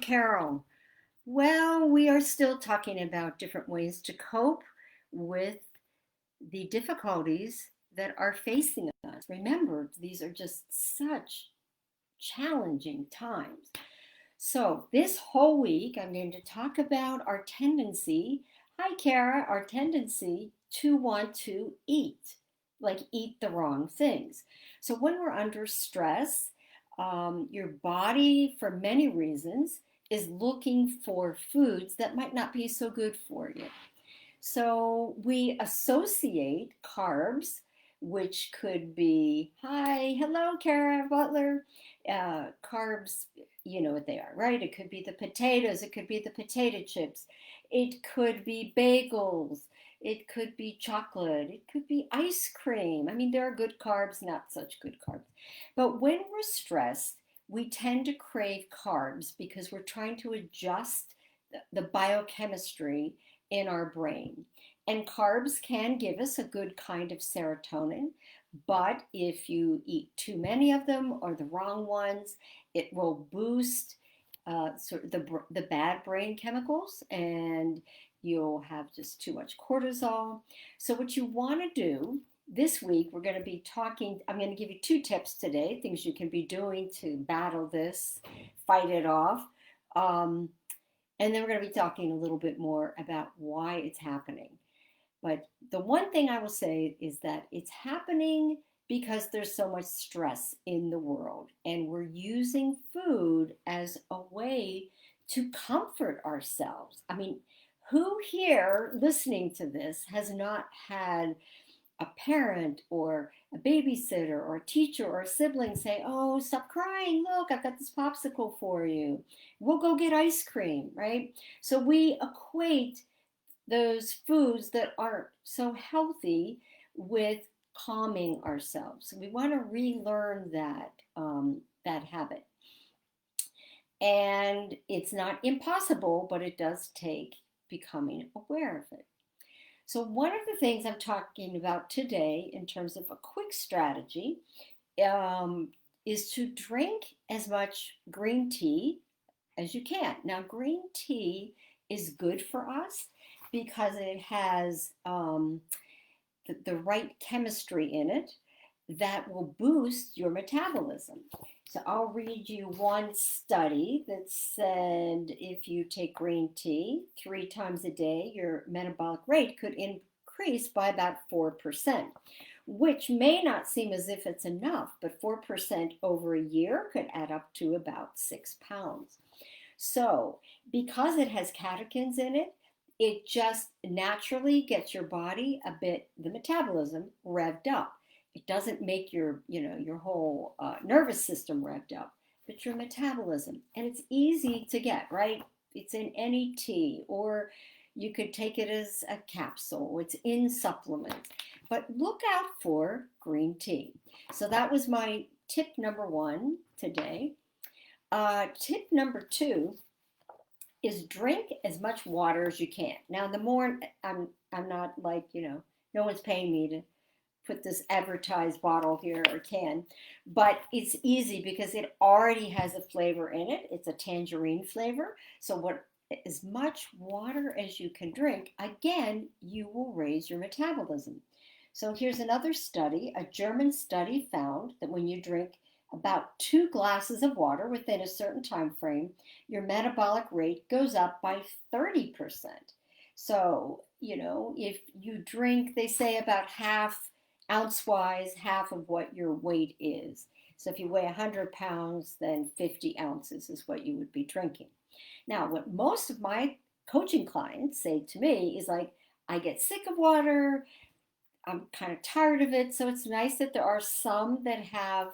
Carol. Well, we are still talking about different ways to cope with the difficulties that are facing us. Remember, these are just such challenging times. So, this whole week, I'm going to talk about our tendency, hi, Kara, our tendency to want to eat, like eat the wrong things. So, when we're under stress, your body, for many reasons, is looking for foods that might not be so good for you. So we associate carbs, which could be, hi, hello, Kara Butler. Carbs, you know what they are, right? It could be the potatoes, it could be the potato chips, it could be bagels, it could be chocolate, it could be ice cream. I mean, there are good carbs, not such good carbs. But when we're stressed, we tend to crave carbs because we're trying to adjust the biochemistry in our brain. And carbs can give us a good kind of serotonin, but if you eat too many of them or the wrong ones, it will boost sort of the bad brain chemicals, and you'll have just too much cortisol. So, what you want to do this week, we're going to be talking. I'm going to give you two tips today, things you can be doing to battle this, fight it off. Um, and then we're going to be talking a little bit more about why it's happening. But the one thing I will say is that it's happening because there's so much stress in the world, and we're using food as a way to comfort ourselves. I mean, who here listening to this has not had a parent or a babysitter or a teacher or a sibling say, "Oh, stop crying. Look, I've got this popsicle for you. We'll go get ice cream," right? So we equate those foods that aren't so healthy with calming ourselves. So we want to relearn that habit. And it's not impossible, but it does take becoming aware of it. So, one of the things I'm talking about today, in terms of a quick strategy, um, is to drink as much green tea as you can. Now, green tea is good for us because it has the right chemistry in it that will boost your metabolism. So I'll read you one study that said if you take green tea 3 times a day, your metabolic rate could increase by about 4%, which may not seem as if it's enough, but 4% over a year could add up to about 6 pounds. So, because it has catechins in it, it just naturally gets your body a bit, the metabolism revved up. It doesn't make your whole nervous system revved up, but your metabolism. And it's easy to get, right? It's in any tea, or you could take it as a capsule. It's in supplements. But look out for green tea. So that was my tip number one today. Tip number two is drink as much water as you can. Now, the more I'm not like, no one's paying me to put this advertised bottle here or can, but it's easy because it already has a flavor in it. It's a tangerine flavor. So what as much water as you can drink, again, you will raise your metabolism. So here's another study. A German study found that when you drink about 2 glasses of water within a certain time frame, your metabolic rate goes up by 30%. So, if you drink, they say about half, ounce wise, half of what your weight is. So if you weigh 100 pounds, then 50 ounces is what you would be drinking. Now, what most of my coaching clients say to me is like, I get sick of water. I'm kind of tired of it. So it's nice that there are some that have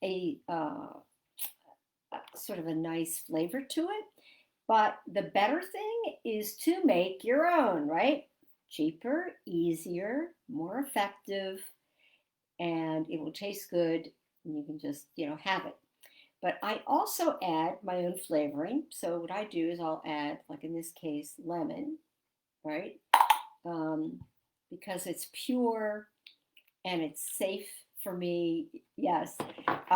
a sort of a nice flavor to it. But the better thing is to make your own, right? Cheaper, easier, more effective, and it will taste good. And you can just, have it. But I also add my own flavoring. So what I do is I'll add, like in this case, lemon, right? Um, because it's pure and it's safe for me, yes.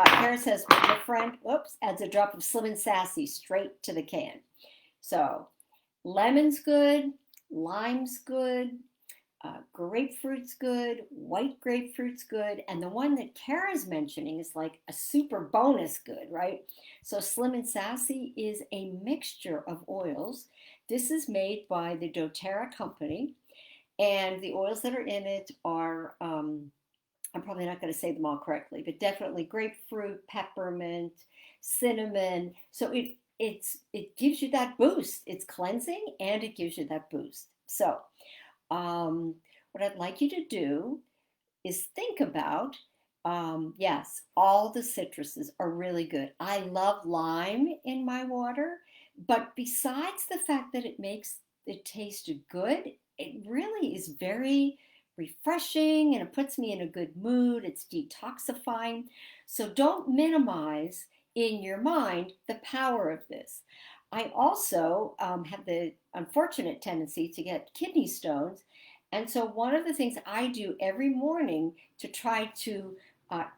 Karen says, my friend, oops, adds a drop of Slim and Sassy straight to the can. So lemon's good, lime's good, grapefruit's good, white grapefruit's good, and the one that Kara's mentioning is like a super bonus good, right? So Slim and Sassy is a mixture of oils. This is made by the doTERRA company, and the oils that are in it are, I'm probably not going to say them all correctly, but definitely grapefruit, peppermint, cinnamon. So it gives you that boost. It's cleansing and it gives you that boost. So what I'd like you to do is think about, yes, all the citruses are really good. I love lime in my water, but besides the fact that it makes it taste good, it really is very refreshing and it puts me in a good mood. It's detoxifying. So don't minimize in your mind the power of this. I also have the unfortunate tendency to get kidney stones. And so, one of the things I do every morning to try to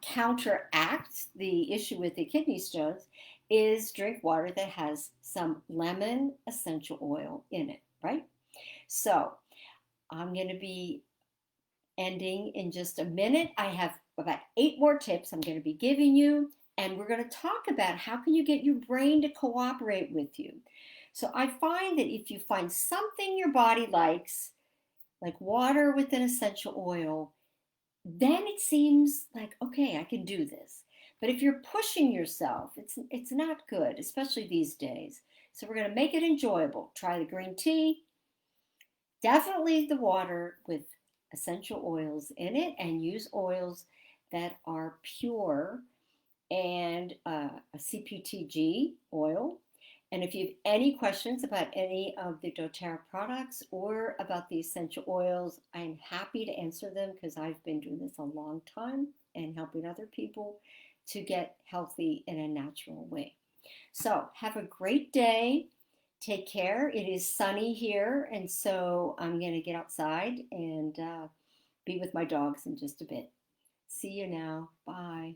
counteract the issue with the kidney stones is drink water that has some lemon essential oil in it, right? So, I'm going to be ending in just a minute. I have about 8 more tips I'm going to be giving you, and we're going to talk about how can you get your brain to cooperate with you. So I find that if you find something your body likes, like water with an essential oil, then it seems like, okay, I can do this. But if you're pushing yourself, it's not good, especially these days. So we're going to make it enjoyable. Try the green tea, definitely the water with essential oils in it, and use oils that are pure and a CPTG oil. And if you have any questions about any of the doTERRA products or about the essential oils, I'm happy to answer them because I've been doing this a long time and helping other people to get healthy in a natural way. So have a great day. Take care. It is sunny here, and so I'm going to get outside and be with my dogs in just a bit. See you now. Bye.